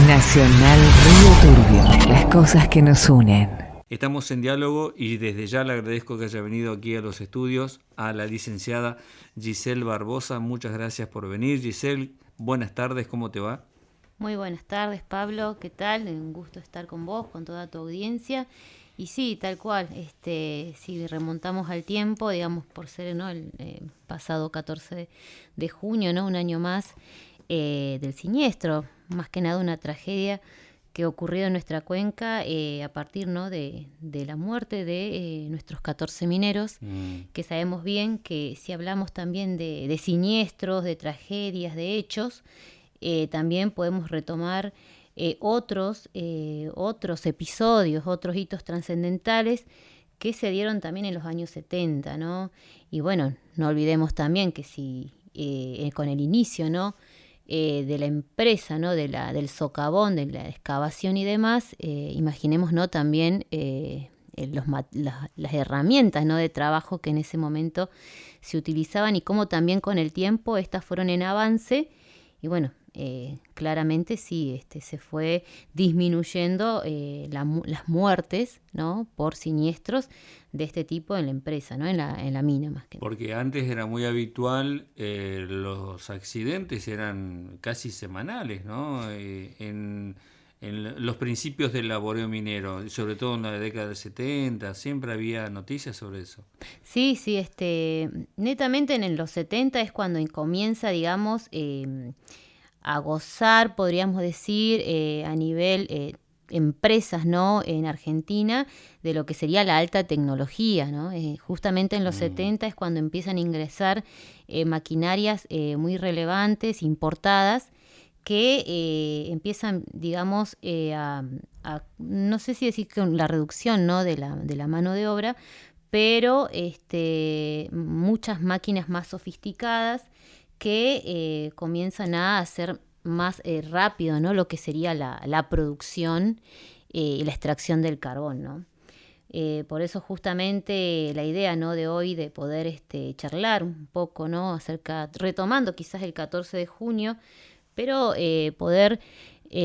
Nacional Río Turbio, las cosas que nos unen. Estamos en diálogo y desde ya le agradezco que haya venido aquí a los estudios a la licenciada Giselle Barbosa. Muchas gracias por venir. Giselle, buenas tardes, ¿cómo te va? Muy buenas tardes, Pablo, ¿qué tal? Un gusto estar con vos, con toda tu audiencia. Y sí, tal cual, si remontamos al tiempo, digamos, por ser, ¿no?, el pasado 14 de junio, ¿no?, un año más del siniestro, más que nada una tragedia que ocurrió en nuestra cuenca a partir, ¿no?, de la muerte de nuestros 14 mineros, que sabemos bien que si hablamos también de siniestros, de tragedias, de hechos, también podemos retomar otros episodios, otros hitos trascendentales que se dieron también en los años 70, ¿no? Y bueno, no olvidemos también que si con el inicio, ¿no?, de la empresa, ¿no?, del socavón, de la excavación y demás, imaginemos, ¿no?, también las herramientas, ¿no?, de trabajo que en ese momento se utilizaban y cómo también con el tiempo estas fueron en avance. Y bueno, claramente sí, se fue disminuyendo las muertes, ¿no?, por siniestros de este tipo en la empresa, ¿no?, en la mina más que nada. Porque antes era muy habitual, los accidentes eran casi semanales, ¿no? En los principios del laboreo minero, sobre todo en la década del 70, siempre había noticias sobre eso. Sí, netamente en los 70 es cuando comienza, digamos, a gozar, podríamos decir, a nivel empresas, ¿no?, en Argentina, de lo que sería la alta tecnología, ¿no? Justamente en los 70 es cuando empiezan a ingresar maquinarias muy relevantes, importadas, que empiezan, digamos, no sé si decir con la reducción, ¿no?, de la mano de obra, pero muchas máquinas más sofisticadas que comienzan a hacer más rápido, ¿no?, lo que sería la producción y la extracción del carbón, ¿no? Por eso justamente la idea, ¿no?, de hoy de poder charlar un poco, ¿no?, retomando quizás el 14 de junio, pero poder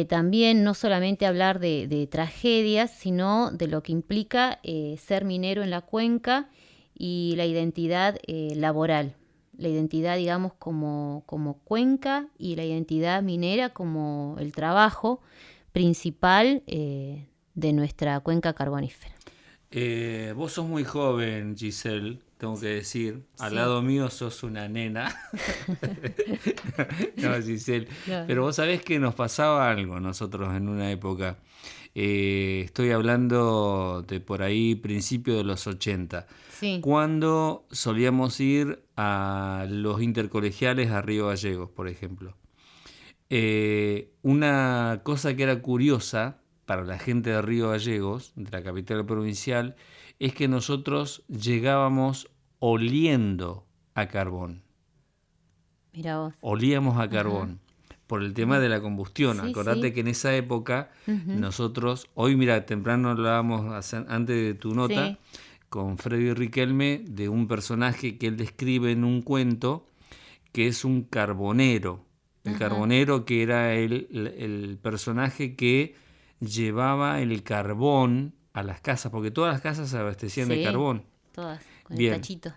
también no solamente hablar de tragedias, sino de lo que implica ser minero en la cuenca y la identidad laboral. La identidad, digamos, como cuenca y la identidad minera como el trabajo principal de nuestra cuenca carbonífera. Vos sos muy joven, Giselle, tengo que decir. Al Sí. lado mío sos una nena. No, Giselle. Claro. Pero vos sabés que nos pasaba algo nosotros en una época. Estoy hablando de por ahí principio de los 80. Sí. Cuando solíamos ir a los intercolegiales a Río Gallegos, por ejemplo. Una cosa que era curiosa para la gente de Río Gallegos, de la capital provincial, es que nosotros llegábamos oliendo a carbón. Mira vos. Olíamos a carbón. Por el tema de la combustión. Sí, Acordate sí. que en esa época nosotros, hoy mira, temprano hablábamos antes de tu nota, Sí. con Freddy Riquelme, de un personaje que él describe en un cuento, que es un carbonero. El carbonero que era el personaje que llevaba el carbón a las casas, porque todas las casas se abastecían de Sí, carbón. todas, con Bien. el tachito.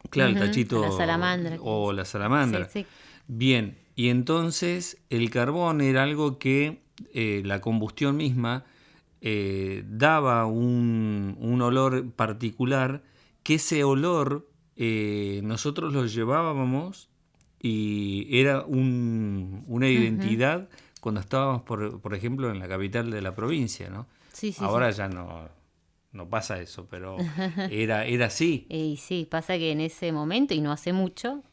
Claro, el tachito O la salamandra. o la salamandra. Sí. Bien, y entonces el carbón era algo que la combustión misma daba un olor particular, que ese olor nosotros lo llevábamos y era una identidad cuando estábamos, por ejemplo, en la capital de la provincia, ¿no? Sí. Ahora ya no pasa eso, pero era así. Y sí, pasa que en ese momento, y no hace mucho,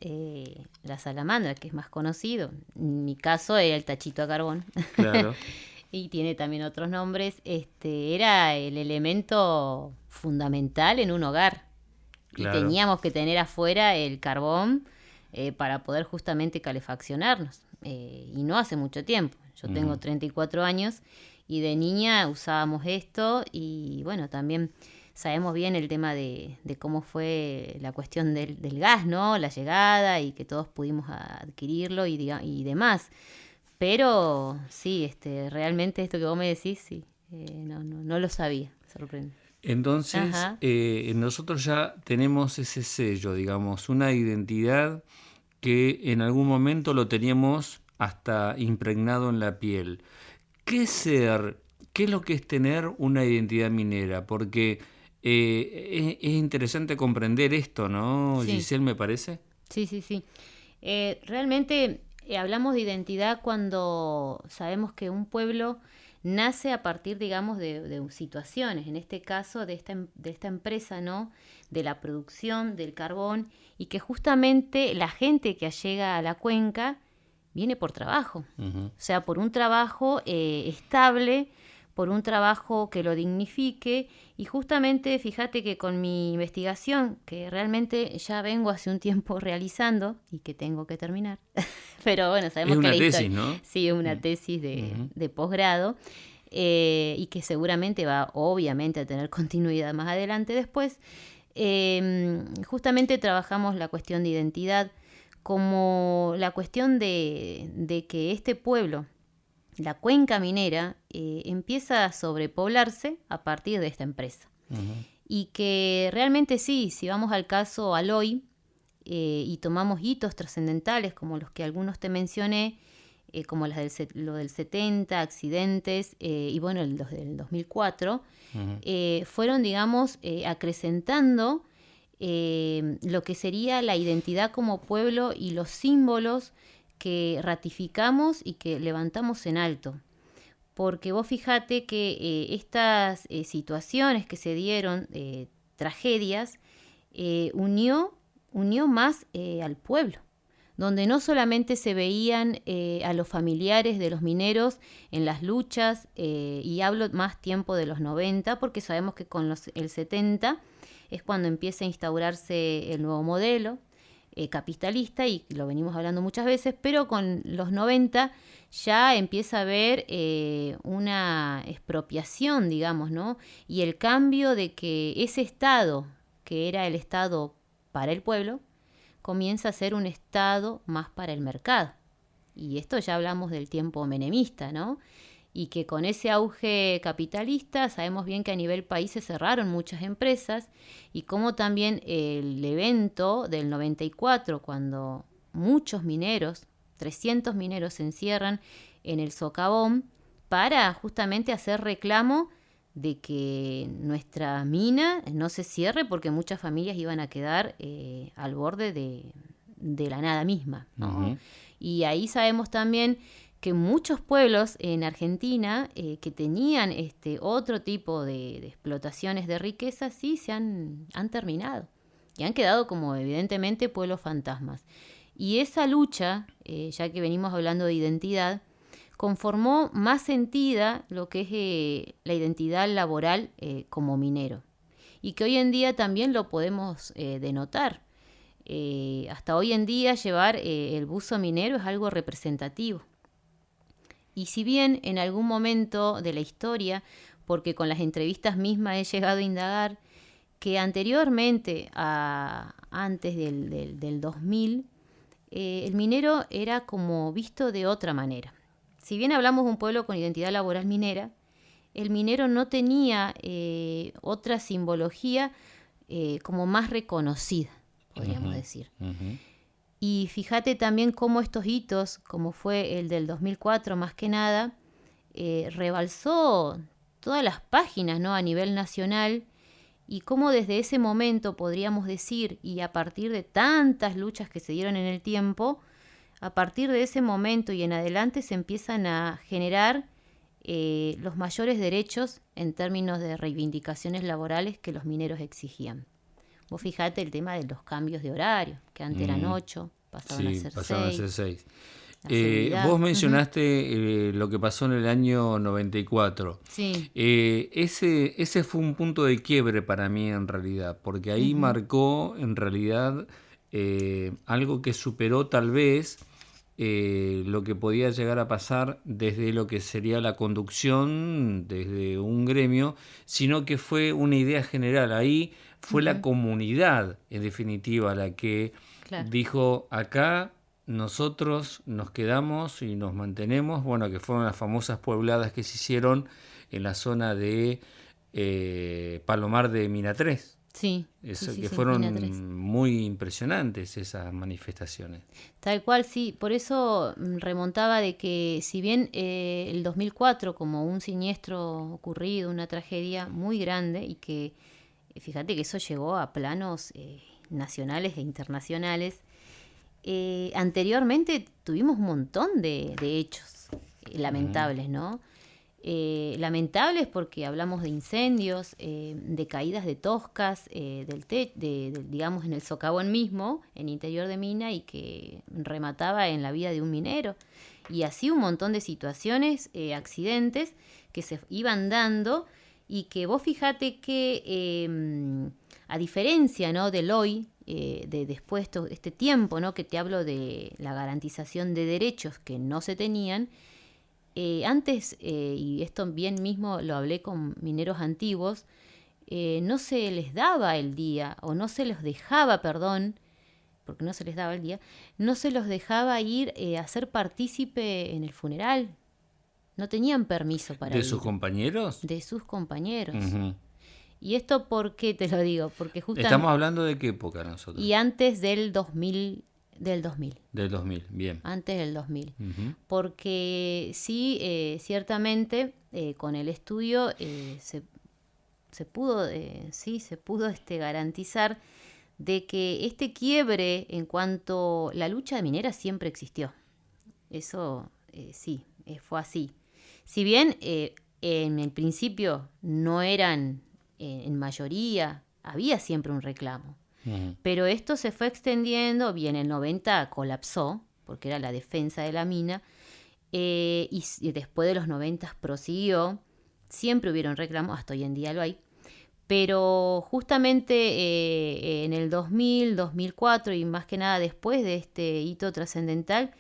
la salamandra, que es más conocido, en mi caso era el tachito a carbón. Claro. Y tiene también otros nombres, era el elemento fundamental en un hogar. Claro. Y teníamos que tener afuera el carbón para poder justamente calefaccionarnos. Y no hace mucho tiempo. Yo tengo 34 años y de niña usábamos esto y bueno, también sabemos bien el tema de cómo fue la cuestión del gas, ¿no? La llegada y que todos pudimos adquirirlo y demás. Pero sí, realmente esto que vos me decís, sí, no lo sabía, sorprende. Entonces, Ajá. nosotros ya tenemos ese sello, digamos, una identidad que en algún momento lo teníamos hasta impregnado en la piel. ¿Qué es ser? ¿Qué es lo que es tener una identidad minera? Porque es interesante comprender esto, ¿no, Sí, Giselle, me parece? sí, sí, sí. Realmente hablamos de identidad cuando sabemos que un pueblo nace a partir, digamos, de situaciones, en este caso de esta empresa, ¿no? De la producción del carbón y que justamente la gente que llega a la cuenca viene por trabajo, Ujú. o sea, por un trabajo estable, por un trabajo que lo dignifique y justamente fíjate que con mi investigación, que realmente ya vengo hace un tiempo realizando y que tengo que terminar, pero bueno, Es sabemos que una la tesis, historia ¿no? sí es una tesis Ujú. de posgrado y que seguramente va obviamente a tener continuidad más adelante después. Justamente trabajamos la cuestión de identidad como la cuestión de que este pueblo, la cuenca minera, empieza a sobrepoblarse a partir de esta empresa. Ujú. Y que realmente sí, si vamos al caso Aloy y tomamos hitos trascendentales como los que algunos te mencioné, como lo del 70, accidentes y bueno, los del 2004, Ujú. fueron, digamos, acrecentando lo que sería la identidad como pueblo y los símbolos que ratificamos y que levantamos en alto. Porque vos fijate que estas situaciones que se dieron, tragedias, unió más al pueblo, donde no solamente se veían a los familiares de los mineros en las luchas, y hablo más tiempo de los 90, porque sabemos que con el 70 es cuando empieza a instaurarse el nuevo modelo capitalista, y lo venimos hablando muchas veces, pero con los 90 ya empieza a haber una expropiación, digamos, ¿no? Y el cambio de que ese Estado, que era el Estado para el pueblo, comienza a ser un Estado más para el mercado. Y esto ya hablamos del tiempo menemista, ¿no? Y que con ese auge capitalista sabemos bien que a nivel país se cerraron muchas empresas y como también el evento del 94, cuando muchos mineros, 300 mineros se encierran en el socavón para justamente hacer reclamo de que nuestra mina no se cierre porque muchas familias iban a quedar al borde de la nada misma, ¿no? Ujú. Y ahí sabemos también que muchos pueblos en Argentina que tenían otro tipo de explotaciones de riqueza sí han terminado y han quedado como evidentemente pueblos fantasmas. Y esa lucha, ya que venimos hablando de identidad, conformó más sentida lo que es la identidad laboral como minero. Y que hoy en día también lo podemos denotar. Hasta hoy en día llevar el buzo minero es algo representativo. Y si bien en algún momento de la historia, porque con las entrevistas mismas he llegado a indagar, que anteriormente, antes del 2000, el minero era como visto de otra manera. Si bien hablamos de un pueblo con identidad laboral minera, el minero no tenía otra simbología como más reconocida, podríamos Ujú. decir. Ujú. Y fíjate también cómo estos hitos, como fue el del 2004 más que nada, rebalsó todas las páginas, ¿no? A nivel nacional, y cómo desde ese momento podríamos decir, y a partir de tantas luchas que se dieron en el tiempo, a partir de ese momento y en adelante se empiezan a generar los mayores derechos en términos de reivindicaciones laborales que los mineros exigían. Vos fijate el tema de los cambios de horario, que antes eran Mm. 8, pasaron a Sí, ser pasaron a 6, ser 6. la seguridad. Vos Ujú. mencionaste lo que pasó en el año 94. Sí. Ese fue un punto de quiebre para mí en realidad, porque ahí Ujú. marcó en realidad algo que superó tal vez lo que podía llegar a pasar desde lo que sería la conducción, desde un gremio, sino que fue una idea general. Ahí fue la Ujú. comunidad, en definitiva, la que Claro. dijo, acá nosotros nos quedamos y nos mantenemos, bueno, que fueron las famosas puebladas que se hicieron en la zona de Palomar de Mina 3. Sí, Eso, sí, que sí, fueron Mina 3. muy impresionantes esas manifestaciones. Tal cual, sí. Por eso remontaba de que si bien el 2004 como un siniestro ocurrido, una tragedia muy grande y que fíjate que eso llegó a planos nacionales e internacionales, anteriormente tuvimos un montón de hechos lamentables, ¿no? Lamentables porque hablamos de incendios, de caídas de toscas, digamos en el socavón mismo, en interior de mina, y que remataba en la vida de un minero. Y así un montón de situaciones, accidentes que se iban dando y que vos fijate que a diferencia, ¿no?, del hoy, de después este tiempo, ¿no?, que te hablo de la garantización de derechos que no se tenían. Antes, y esto bien mismo lo hablé con mineros antiguos, no se les daba el día, o no se los dejaba, perdón, porque no se les daba el día, no se los dejaba ir a ser partícipe en el funeral. No tenían permiso para ir. ¿De sus compañeros? De sus compañeros. Uh-huh. ¿Y esto por qué te lo digo? Porque justamente... ¿Estamos hablando de qué época nosotros? Y antes del 2000. Del 2000, bien. Antes del 2000. Uh-huh. Porque sí, ciertamente, con el estudio se pudo garantizar de que este quiebre en cuanto la lucha de mineras siempre existió. Eso sí, fue así. Si bien en el principio no eran en mayoría, había siempre un reclamo. Uh-huh. Pero esto se fue extendiendo, bien, en el 90 colapsó, porque era la defensa de la mina, y después de los 90 prosiguió, siempre hubieron reclamos, hasta hoy en día lo hay, pero justamente en el 2000, 2004 y más que nada después de este hito trascendental,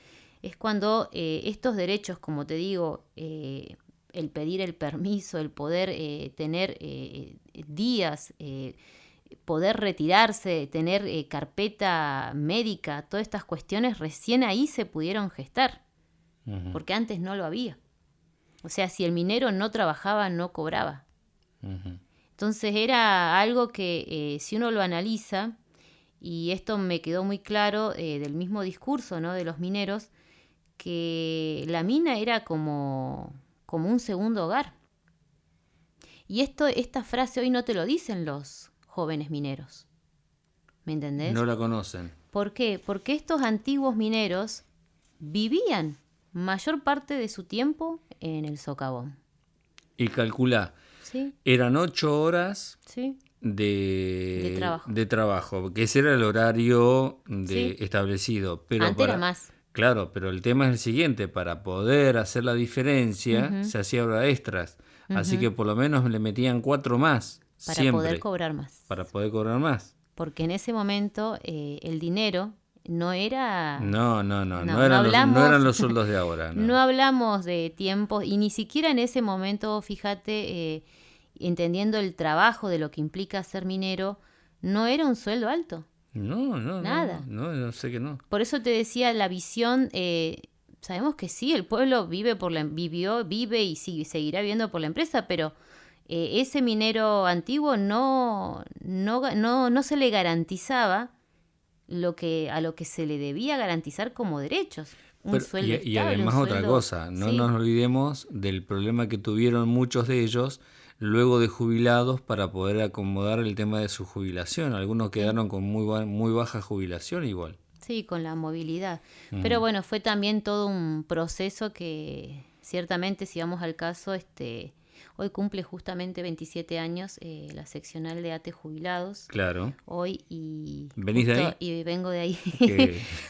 es cuando estos derechos, como te digo, el pedir el permiso, el poder tener días, poder retirarse, tener carpeta médica, todas estas cuestiones recién ahí se pudieron gestar, uh-huh, porque antes no lo había. O sea, si el minero no trabajaba, no cobraba. Uh-huh. Entonces era algo que si uno lo analiza, y esto me quedó muy claro del mismo discurso, ¿no?, de los mineros, que la mina era como un segundo hogar. Y esta frase hoy no te lo dicen los jóvenes mineros. ¿Me entendés? No la conocen. ¿Por qué? Porque estos antiguos mineros vivían mayor parte de su tiempo en el socavón. Y calculá, ¿sí?, eran 8 horas, ¿sí?, de trabajo, que ese era el horario sí, establecido. Pero antes era más. Claro, pero el tema es el siguiente: para poder hacer la diferencia, uh-huh, se hacía horas extras. Uh-huh. Así que por lo menos le metían 4 más. Para siempre, poder cobrar más. Para poder cobrar más. Porque en ese momento el dinero no era... No eran los sueldos de ahora. No hablamos de tiempos, y ni siquiera en ese momento, fíjate, entendiendo el trabajo de lo que implica ser minero, no era un sueldo alto. Nada. No sé que no. Por eso te decía, la visión, sabemos que sí, el pueblo vive y seguirá viviendo por la empresa, pero ese minero antiguo no se le garantizaba a lo que se le debía garantizar como derechos. Un sueldo estable, y además otra cosa, no nos olvidemos del problema que tuvieron muchos de ellos luego de jubilados para poder acomodar el tema de su jubilación. Algunos quedaron con muy baja jubilación igual. Sí, con la movilidad. Pero bueno, fue también todo un proceso que ciertamente, si vamos al caso, hoy cumple justamente 27 años la seccional de ATE jubilados. Claro. Hoy y... ¿Venís de ahí? Y vengo de ahí.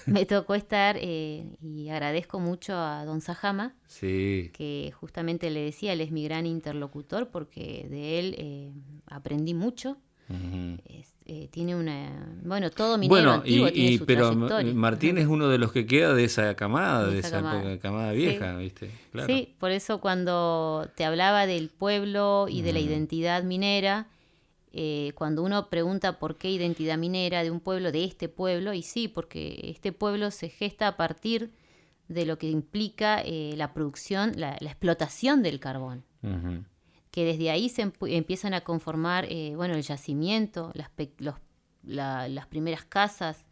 Me tocó estar y agradezco mucho a don Sajama, sí, que justamente le decía, él es mi gran interlocutor porque de él aprendí mucho. Uh-huh. Tiene todo minero antiguo tiene su trayectoria. Martín es uno de los que queda de esa camada, de esa camada vieja, sí. ¿Viste? Claro. Sí, por eso cuando te hablaba del pueblo y de la identidad minera, cuando uno pregunta por qué identidad minera de un pueblo, de este pueblo, y sí, porque este pueblo se gesta a partir de lo que implica la producción, la explotación del carbón. Ujú. Que desde ahí se empiezan a conformar, el yacimiento, las primeras casas,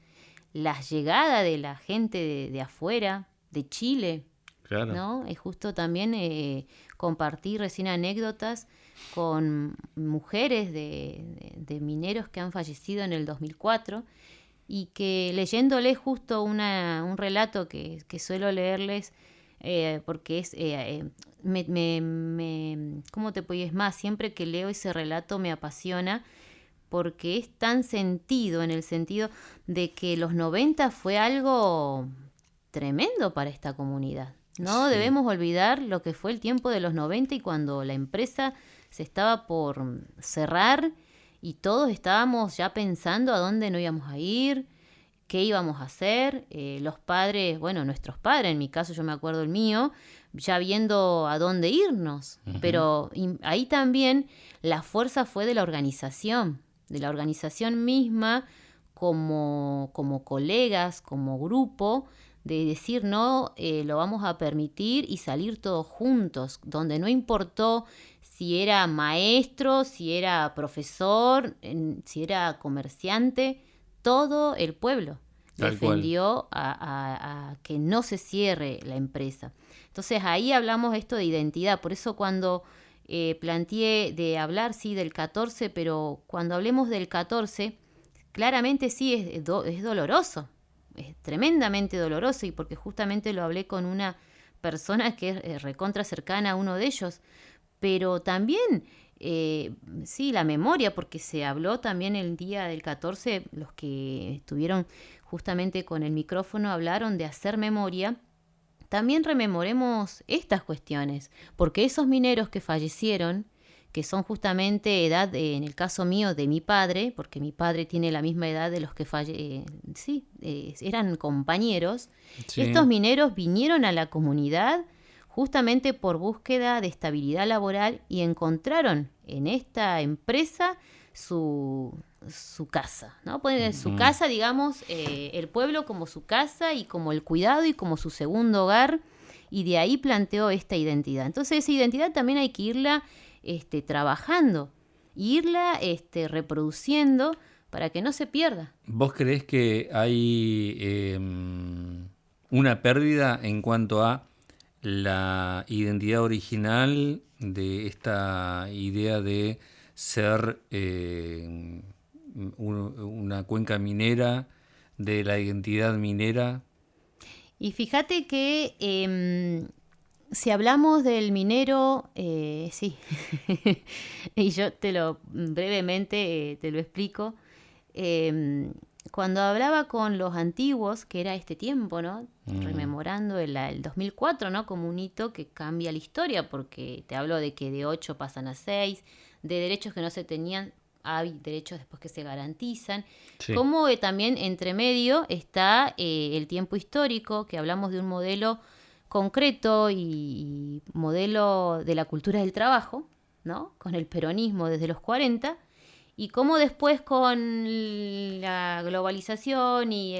la llegada de la gente de afuera, de Chile, Claro. ¿no? Es justo también compartir recién anécdotas con mujeres de mineros que han fallecido en el 2004 y que leyéndoles justo un relato que suelo leerles, porque ¿cómo te puedes más? Siempre que leo ese relato me apasiona porque es tan sentido, en el sentido de que los 90 fue algo tremendo para esta comunidad. No Sí. debemos olvidar lo que fue el tiempo de los 90 y cuando la empresa se estaba por cerrar y todos estábamos ya pensando a dónde no íbamos a ir, qué íbamos a hacer. Los padres, nuestros padres, en mi caso yo me acuerdo el mío, ya viendo a dónde irnos. Ujú. Pero ahí también la fuerza fue de la organización misma, como colegas, como grupo, de decir no, lo vamos a permitir y salir todos juntos, donde no importó si era maestro, si era profesor, si era comerciante, todo el pueblo Tal defendió a que no se cierre la empresa. Entonces ahí hablamos esto de identidad, por eso cuando planteé de hablar, sí, del 14, pero cuando hablemos del 14, claramente sí es doloroso, es tremendamente doloroso, y porque justamente lo hablé con una persona que es recontra cercana a uno de ellos, pero también, sí, la memoria, porque se habló también el día del 14, los que estuvieron justamente con el micrófono hablaron de hacer memoria. También rememoremos estas cuestiones, porque esos mineros que fallecieron, que son justamente edad, en el caso mío, de mi padre, porque mi padre tiene la misma edad de los que eran compañeros, Sí. estos mineros vinieron a la comunidad justamente por búsqueda de estabilidad laboral y encontraron en esta empresa su casa, ¿no? Su casa, digamos, el pueblo como su casa y como el cuidado y como su segundo hogar, y de ahí planteó esta identidad. Entonces esa identidad también hay que irla trabajando, irla reproduciendo para que no se pierda. ¿Vos creés que hay una pérdida en cuanto a la identidad original de esta idea de ser una cuenca minera, de la identidad minera? Y fíjate que si hablamos del minero, sí, y yo brevemente te lo explico. Cuando hablaba con los antiguos, que era este tiempo, ¿no? Rememorando el 2004, ¿no? Como un hito que cambia la historia, porque te hablo de que de 8 pasan a 6, de derechos que no se tenían, hay derechos después que se garantizan. Sí. Como también entre medio está el tiempo histórico, que hablamos de un modelo concreto y modelo de la cultura del trabajo, ¿no? Con el peronismo desde los 40, y cómo después con la globalización y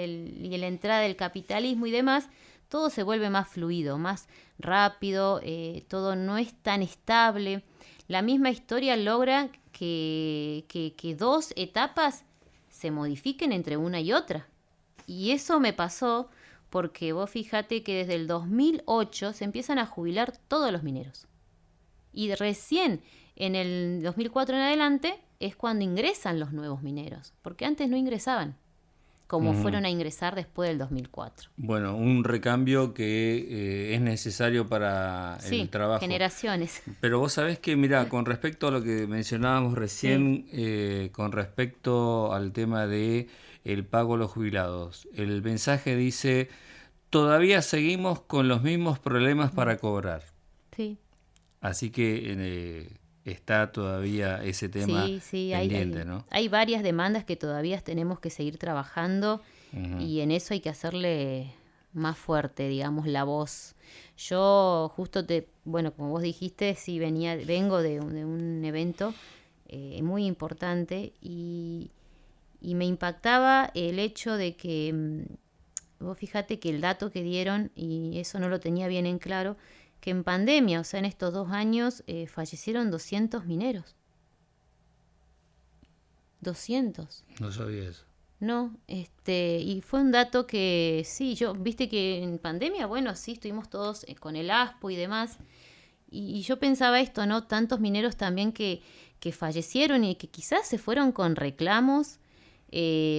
la entrada del capitalismo y demás, todo se vuelve más fluido, más rápido, todo no es tan estable. La misma historia logra que dos etapas se modifiquen entre una y otra. Y eso me pasó porque vos fíjate que desde el 2008 se empiezan a jubilar todos los mineros. Y recién en el 2004 en adelante es cuando ingresan los nuevos mineros, porque antes no ingresaban, como fueron a ingresar después del 2004. Bueno, un recambio que es necesario para el trabajo. Generaciones. Pero vos sabés que, mira, con respecto a lo que mencionábamos recién, con respecto al tema de el pago a los jubilados, el mensaje dice, todavía seguimos con los mismos problemas para cobrar. Sí. Así que está todavía ese tema pendiente, ¿no? Hay varias demandas que todavía tenemos que seguir trabajando. Ujú. Y en eso hay que hacerle más fuerte, digamos, la voz. Yo justo como vos dijiste, sí vengo de un evento muy importante, y me impactaba el hecho de que, vos fíjate que el dato que dieron, y eso no lo tenía bien en claro, que en pandemia, o sea, en estos 2 años, fallecieron 200 mineros. 200. No sabía eso. No, y fue un dato que sí, viste que en pandemia, bueno, sí, estuvimos todos con el ASPO y demás, y yo pensaba esto, ¿no? Tantos mineros también que fallecieron y que quizás se fueron con reclamos,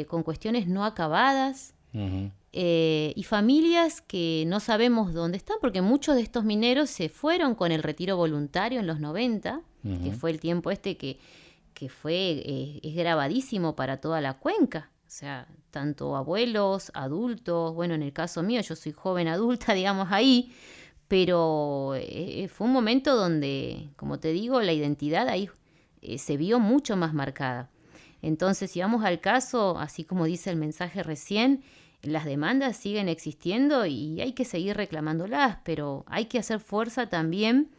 con cuestiones no acabadas, Ujú. y familias que no sabemos dónde están, porque muchos de estos mineros se fueron con el retiro voluntario en los 90, que fue el tiempo que fue, es grabadísimo para toda la cuenca. O sea, tanto abuelos, adultos, bueno, en el caso mío, yo soy joven adulta, digamos, ahí, pero fue un momento donde, como te digo, la identidad ahí se vio mucho más marcada. Entonces, si vamos al caso, así como dice el mensaje recién, las demandas siguen existiendo y hay que seguir reclamándolas, pero hay que hacer fuerza también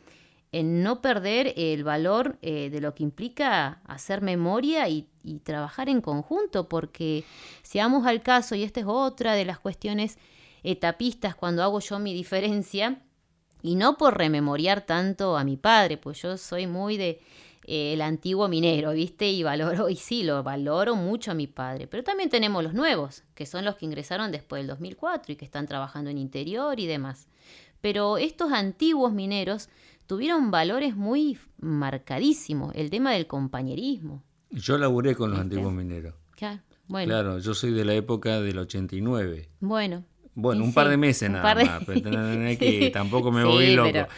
en no perder el valor de lo que implica hacer memoria y trabajar en conjunto, porque si vamos al caso, y esta es otra de las cuestiones etapistas cuando hago yo mi diferencia, y no por rememoriar tanto a mi padre, pues yo soy muy de el antiguo minero, ¿viste? Y sí, lo valoro mucho a mi padre, pero también tenemos los nuevos, que son los que ingresaron después del 2004 y que están trabajando en interior y demás. Pero estos antiguos mineros tuvieron valores muy marcadísimos, el tema del compañerismo. Yo laburé con los ¿Viste? antiguos mineros. Claro, bueno, Claro, yo soy de la época del 89. bueno. Bueno, Y un par sí, de meses un nada par de- más, pero no es que Sí, tampoco me sí, volví loco. pero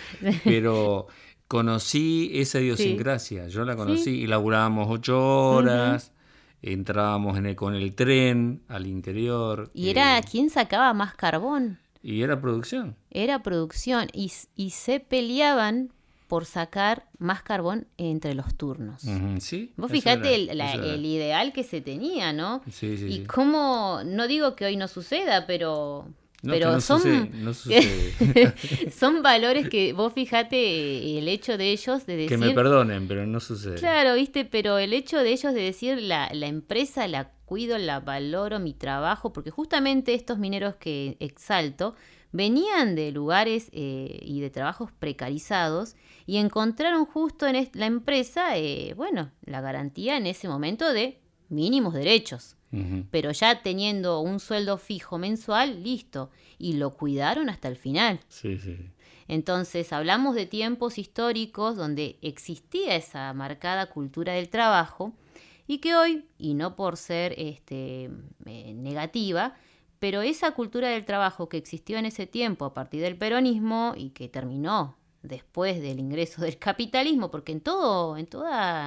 Pero conocí esa sí, idiosincrasia, yo la conocí sí. y laburábamos 8 horas, entrábamos con el tren al interior Y era quien sacaba más carbón. y era producción. Era producción y se peleaban por sacar más carbón entre los turnos. Ujú, sí, Vos eso fijate era, eso era. el ideal que se tenía, ¿no? Sí, sí, Y sí. cómo, no digo que hoy no suceda, pero No, que no son, sucede, no sucede. son valores que vos fijate el hecho de ellos de Que me decir, perdonen, pero no sucede. claro, viste, pero el hecho de ellos de decir la empresa la cuido, la valoro, mi trabajo, porque justamente estos mineros que exalto venían de lugares y de trabajos precarizados y encontraron justo en la empresa, bueno, la garantía en ese momento de mínimos derechos. Ujú. Pero ya teniendo un sueldo fijo mensual, listo, y lo cuidaron hasta el final. Sí, sí, sí. Entonces hablamos de tiempos históricos donde existía esa marcada cultura del trabajo y que hoy, y no por ser negativa, pero esa cultura del trabajo que existió en ese tiempo a partir del peronismo y que terminó después del ingreso del capitalismo, porque en todo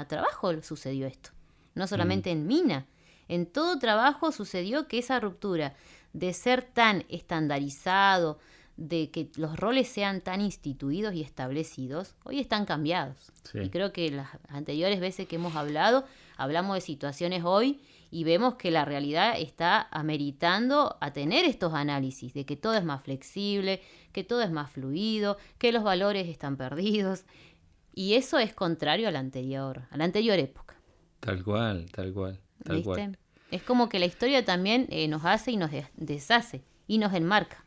trabajo sucedió esto, no solamente en mina, en todo trabajo sucedió que esa ruptura de ser tan estandarizado, de que los roles sean tan instituidos y establecidos, hoy están cambiados. Sí. Y creo que las anteriores veces que hemos hablado, hablamos de situaciones hoy y vemos que la realidad está ameritando a tener estos análisis, de que todo es más flexible, que todo es más fluido, que los valores están perdidos. Y eso es contrario a la anterior época. Tal cual, tal cual, tal ¿Viste? cual. Es como que la historia también nos hace y nos deshace y nos enmarca.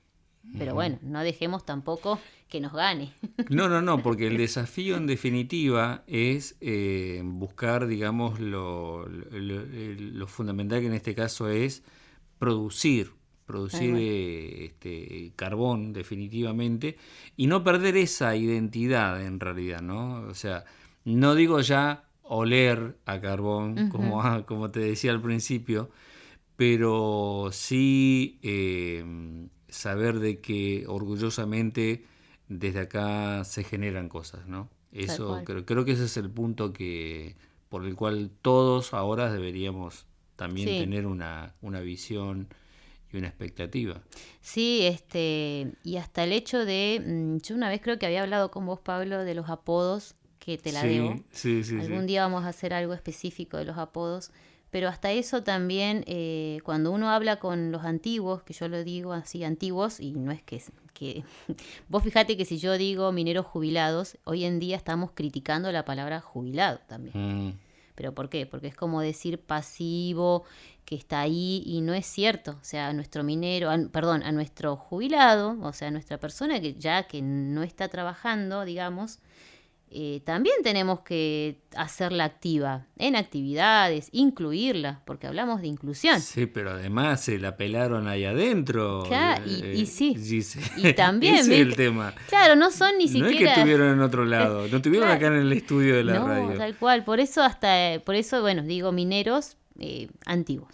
Pero bueno, no dejemos tampoco que nos gane. No, porque el desafío en definitiva es buscar, digamos, lo fundamental que en este caso es producir carbón definitivamente y no perder esa identidad en realidad, ¿no? O sea, no digo ya oler a carbón, como te decía al principio, pero sí saber de que orgullosamente desde acá se generan cosas, ¿no? Eso creo que ese es el punto por el cual todos ahora deberíamos también tener una visión y una expectativa. Sí, y hasta el hecho de, yo una vez creo que había hablado con vos, Pablo, de los apodos, que te la debo. Sí. Algún día vamos a hacer algo específico de los apodos. Pero hasta eso también, cuando uno habla con los antiguos, que yo lo digo así, antiguos, y no es que vos fíjate que si yo digo mineros jubilados, hoy en día estamos criticando la palabra jubilado también. ¿Pero por qué? Porque es como decir pasivo, que está ahí y no es cierto. O sea, a nuestro minero, a nuestro jubilado, o sea, a nuestra persona que no está trabajando, digamos, también tenemos que hacerla activa en actividades, incluirla, porque hablamos de inclusión. Sí, pero además se la pelaron ahí adentro. Claro, y sí. Gise. Y también, Ese es el tema. Claro, no son ni No es que siquiera... estuvieron en otro lado, no estuvieron Claro. acá en el estudio de la No, radio. tal cual. Por eso, bueno, digo mineros antiguos,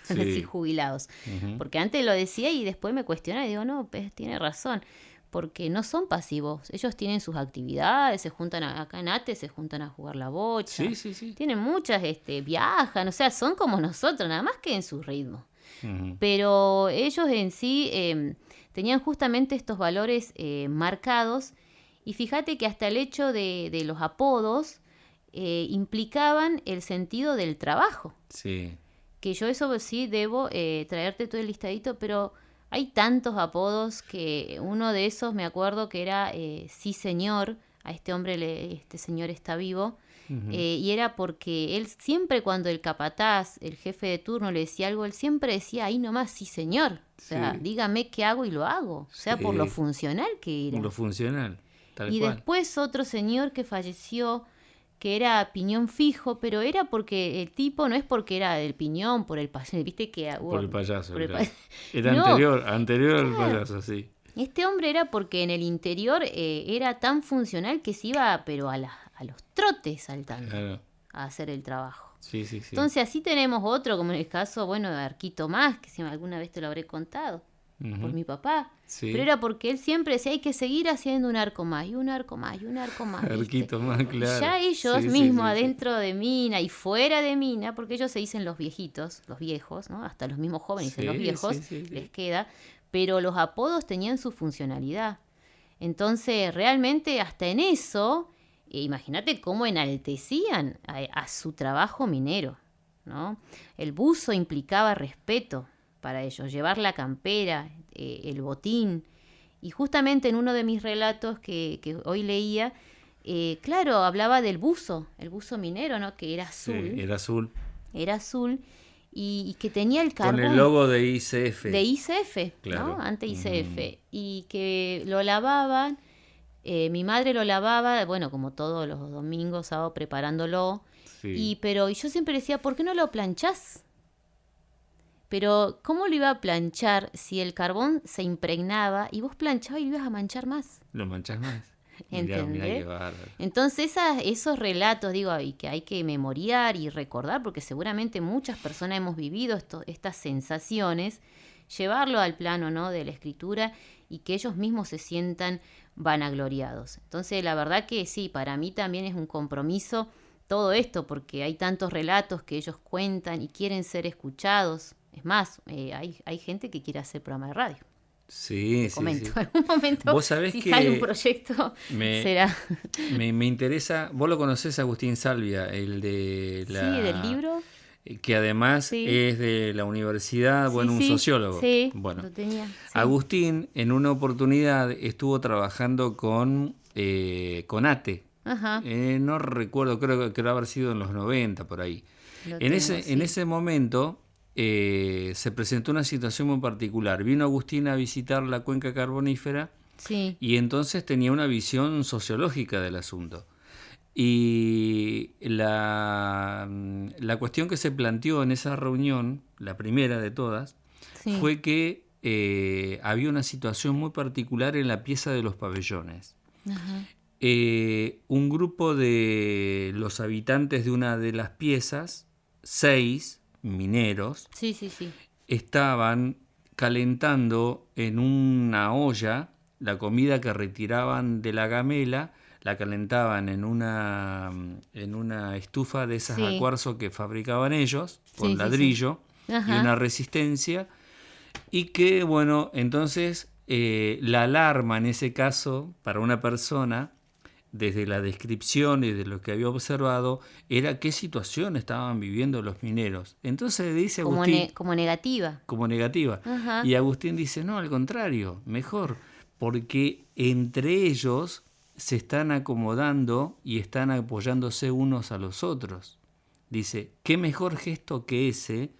Sí. decir jubilados. Ujú. Porque antes lo decía y después me cuestionaba y digo, no, pues tiene razón. Porque no son pasivos. Ellos tienen sus actividades, se juntan acá en ATE, se juntan a jugar la bocha. Sí, sí, sí. Tienen muchas, viajan, o sea, son como nosotros, nada más que en su ritmo. Ujú. Pero ellos en sí tenían justamente estos valores marcados y fíjate que hasta el hecho de los apodos implicaban el sentido del trabajo. Sí. Que yo eso sí debo traerte todo el listadito, pero hay tantos apodos que uno de esos me acuerdo que era sí señor, a este hombre, este señor está vivo, Ujú. y era porque él siempre cuando el capataz, el jefe de turno le decía algo, él siempre decía ahí nomás sí señor, o sea, Sí. dígame qué hago y lo hago, o sea, por Sí. lo funcional que era. Lo funcional, tal Y cual. después otro señor que falleció, que era piñón fijo, pero era porque el tipo, no es porque era del piñón, por el payaso, viste que... Por el payaso. por el claro. pa- Era No, anterior al claro. payaso, sí. Este hombre era porque en el interior era tan funcional que se iba, pero a los trotes saltando Claro. a hacer el trabajo. Sí, sí, sí. Entonces así tenemos otro, como en el caso, bueno, de Arquito Más, que si alguna vez te lo habré contado, Ujú. por mi papá. Sí. Pero era porque él siempre decía, hay que seguir haciendo un arco más, y un arco más, y un arco más. ¿viste? Arquito Más, claro. Y ya ellos Sí, sí, mismos sí, sí. adentro de mina y fuera de mina, porque ellos se dicen los viejitos, los viejos, ¿no? Hasta los mismos jóvenes dicen Sí, los viejos, sí, sí, sí. les queda, pero los apodos tenían su funcionalidad. Entonces, realmente hasta en eso, imagínate cómo enaltecían a su trabajo minero, ¿no? El buzo implicaba respeto para ellos, llevar la campera, el botín. Y justamente en uno de mis relatos que hoy leía, claro, hablaba del buzo, el buzo minero, ¿no? Que era azul, Sí, era azul. era azul, y que tenía el Con carbón el logo de ICF. de ICF, Claro. ¿no? Ante ICF. Y que lo lavaban, mi madre lo lavaba, bueno, como todos los domingos, sábado, preparándolo. Sí. Pero yo siempre decía, ¿por qué no lo planchás? Pero, ¿cómo lo iba a planchar si el carbón se impregnaba y vos planchabas y lo ibas a manchar más? Lo manchas más. Mirá, ¿Entendés? mirá qué bárbaro. Entonces esos relatos, digo, y que hay que memoriar y recordar, porque seguramente muchas personas hemos vivido estas sensaciones, llevarlo al plano, ¿no? de la escritura y que ellos mismos se sientan vanagloriados. Entonces, la verdad que sí, para mí también es un compromiso todo esto, porque hay tantos relatos que ellos cuentan y quieren ser escuchados. Es más, hay gente que quiere hacer programa de radio. Sí, sí, Comento, sí. en algún momento, Vos sabés si que sale un proyecto, me- será. Me interesa, vos lo conocés, Agustín Salvia, el de la... Sí, del libro. Que además Sí. es de la universidad, bueno, Sí, un sí, sociólogo. Sí, Bueno, lo tenía. Sí. Agustín en una oportunidad estuvo trabajando con ATE. Ajá. No recuerdo, creo que haber sido en los 90 por ahí. Lo En tengo, ese, sí. en ese momento se presentó una situación muy particular. Vino Agustín a visitar la cuenca carbonífera Sí. y entonces tenía una visión sociológica del asunto. Y la cuestión que se planteó en esa reunión, la primera de todas, Sí. fue que había una situación muy particular en la pieza de los pabellones. Ajá. Un grupo de los habitantes de una de las piezas, 6 mineros, Sí, sí, sí. estaban calentando en una olla la comida que retiraban de la gamela, la calentaban en una estufa de esas Sí. a cuarzo que fabricaban ellos, con Sí, sí, ladrillo sí. y Ajá. una resistencia, y que, bueno, entonces la alarma en ese caso para una persona, desde la descripción y de lo que había observado, era qué situación estaban viviendo los mineros. Entonces dice Como, Agustín, como negativa. como negativa. Ajá. Y Agustín dice, no, al contrario, mejor, porque entre ellos se están acomodando y están apoyándose unos a los otros. Dice, ¿qué mejor gesto que ese,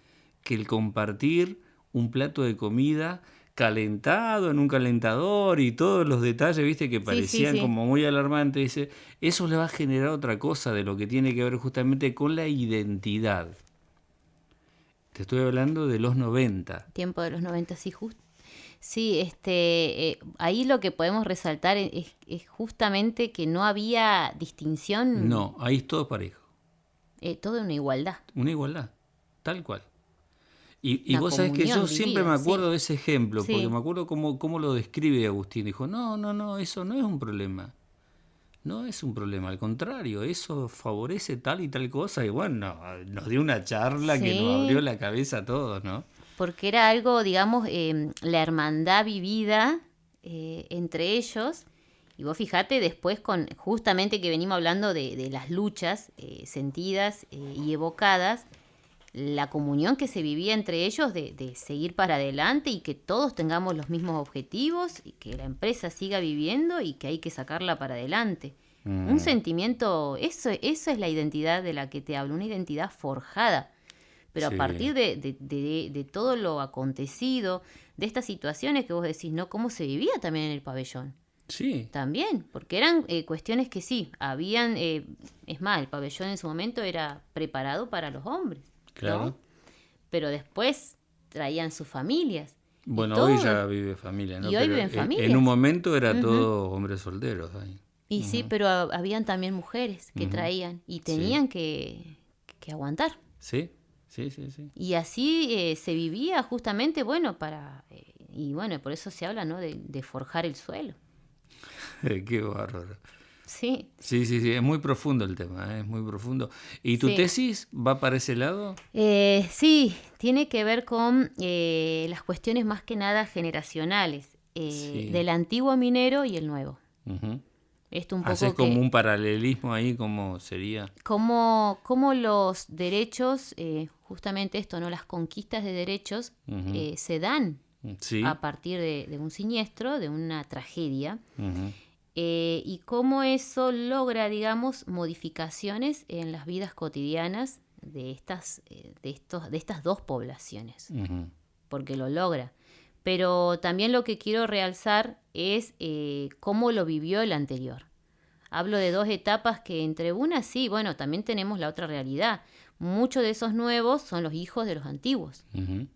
que el compartir un plato de comida calentado en un calentador y todos los detalles, viste, que Sí, sí, parecían sí. como muy alarmantes? Dice, eso le va a generar otra cosa de lo que tiene que ver justamente con la identidad. Te estoy hablando de los 90. Tiempo de los 90, sí, sí, ahí lo que podemos resaltar es justamente que no había distinción, No, ahí es todo parejo. todo en una igualdad, Una igualdad, tal cual. Y una vos sabés que yo comunión siempre me vivida, acuerdo sí, de ese ejemplo, porque sí, me acuerdo cómo lo describe Agustín. Dijo, no, eso no es un problema. No es un problema, al contrario, eso favorece tal y tal cosa. Y bueno, nos dio una charla que nos abrió sí, la cabeza a todos, ¿no? porque era algo, digamos, la hermandad vivida entre ellos. Y vos fijate después con justamente que venimos hablando de las luchas sentidas y evocadas, la comunión que se vivía entre ellos de seguir para adelante y que todos tengamos los mismos objetivos y que la empresa siga viviendo y que hay que sacarla para adelante. Un sentimiento, eso es la identidad de la que te hablo, una identidad forjada. Pero a Sí, partir de todo lo acontecido, de estas situaciones que vos decís, ¿no? ¿Cómo se vivía también en el pabellón? sí, También, porque eran cuestiones que sí, habían, es más, el pabellón en su momento era preparado para los hombres, ¿no? claro. Pero después traían sus familias y Bueno, hoy todo, ya vive familia, ¿no? y hoy Pero viven en un familias. momento era Ujú. todo hombres solteros ahí. Y sí, Ujú, pero habían también mujeres que ujú. traían y Sí, tenían que aguantar. sí, sí. Y así se vivía justamente, bueno, y bueno, por eso se habla, ¿no? De forjar el suelo. Qué bárbaro. Sí, Sí, es muy profundo el tema, es muy profundo. ¿Y tu sí. tesis va para ese lado? Sí, tiene que ver con las cuestiones más que nada generacionales, Sí. del antiguo minero y el nuevo. Ujú. Esto un Haces poco como que, un paralelismo ahí, como sería. cómo los derechos, justamente esto, ¿no? Las conquistas de derechos Ujú. se dan Sí. a partir de un siniestro, de una tragedia, Ujú, y cómo eso logra, digamos, modificaciones en las vidas cotidianas de estas dos poblaciones, ujú, porque lo logra. Pero también lo que quiero realzar es cómo lo vivió el anterior. Hablo de dos etapas que entre una sí, bueno, también tenemos la otra realidad. Muchos de esos nuevos son los hijos de los antiguos. ujú,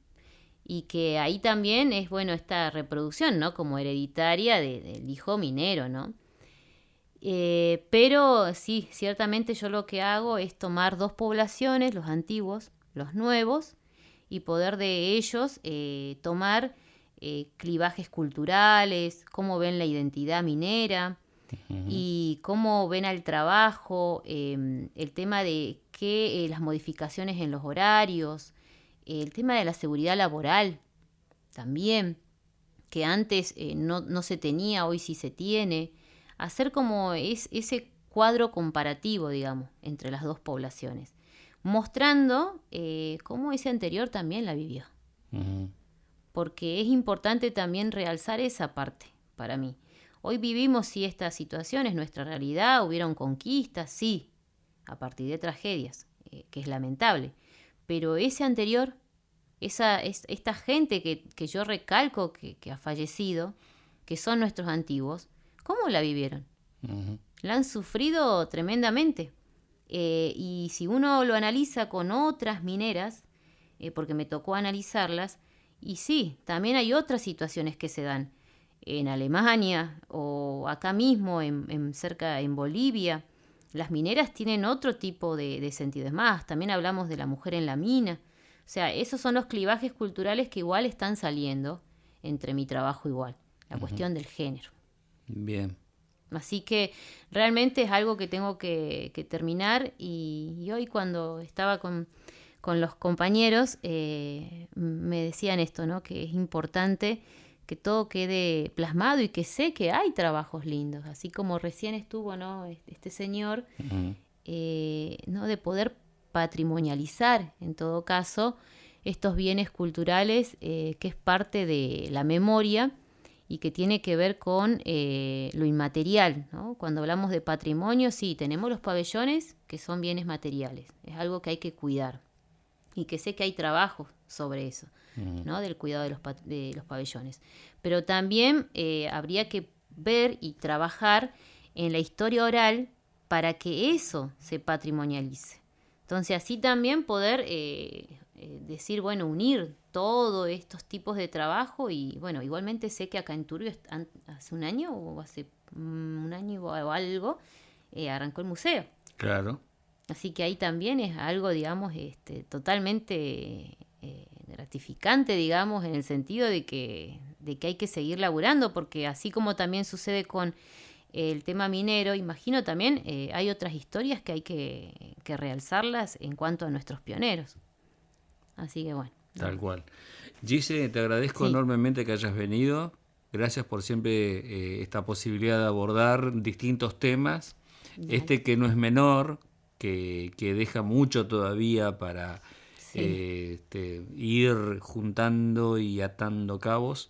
Y que ahí también es, bueno, esta reproducción, ¿no? Como hereditaria del hijo minero, ¿no? Pero sí, ciertamente yo lo que hago es tomar dos poblaciones, los antiguos, los nuevos, y poder de ellos tomar clivajes culturales, cómo ven la identidad minera ujú, y cómo ven al trabajo, el tema de que las modificaciones en los horarios, el tema de la seguridad laboral también, que antes no se tenía, hoy sí se tiene. Hacer como ese cuadro comparativo, digamos, entre las dos poblaciones, mostrando cómo ese anterior también la vivió. ujú, Porque es importante también realzar esa parte para mí. Hoy vivimos sí esta situación, es nuestra realidad, hubieron conquistas, sí, a partir de tragedias, que es lamentable. Pero ese anterior, esta gente que yo recalco que ha fallecido, que son nuestros antiguos, ¿cómo la vivieron? ujú, La han sufrido tremendamente. Y si uno lo analiza con otras mineras, porque me tocó analizarlas, y sí, también hay otras situaciones que se dan en Alemania o acá mismo, cerca en Bolivia. Las mineras tienen otro tipo de sentido. Es más, también hablamos de la mujer en la mina. O sea, esos son los clivajes culturales que igual están saliendo entre mi trabajo igual. La ujú. cuestión del género. Bien. Así que realmente es algo que tengo que terminar y hoy cuando estaba con los compañeros me decían esto, ¿no? Que es importante que todo quede plasmado y que sé que hay trabajos lindos, así como recién estuvo, ¿no? Este señor, Ujú, ¿no? De poder patrimonializar, en todo caso, estos bienes culturales que es parte de la memoria y que tiene que ver con lo inmaterial, ¿no? Cuando hablamos de patrimonio, sí, tenemos los pabellones que son bienes materiales, es algo que hay que cuidar y que sé que hay trabajo sobre eso, ¿no? Del cuidado de los pabellones. Pero también habría que ver y trabajar en la historia oral para que eso se patrimonialice. Entonces así también poder decir, bueno, unir todos estos tipos de trabajo y bueno, igualmente sé que acá en Turbio hace un año o hace un año o algo arrancó el museo. Claro. Así que ahí también es algo, digamos, totalmente gratificante, digamos, en el sentido de que hay que seguir laburando, porque así como también sucede con el tema minero, imagino también hay otras historias que hay que realzarlas en cuanto a nuestros pioneros. Así que bueno. Tal cual. Gise, te agradezco Sí. enormemente que hayas venido. Gracias por siempre esta posibilidad de abordar distintos temas. Dale. Este que no es menor, que deja mucho todavía para Sí. ir juntando y atando cabos,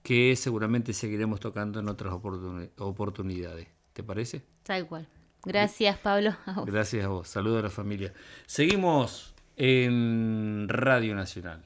que seguramente seguiremos tocando en otras oportunidades. ¿Te parece? Tal cual. Gracias, Pablo. A vos. Gracias a vos. Saludos a la familia. Seguimos en Radio Nacional.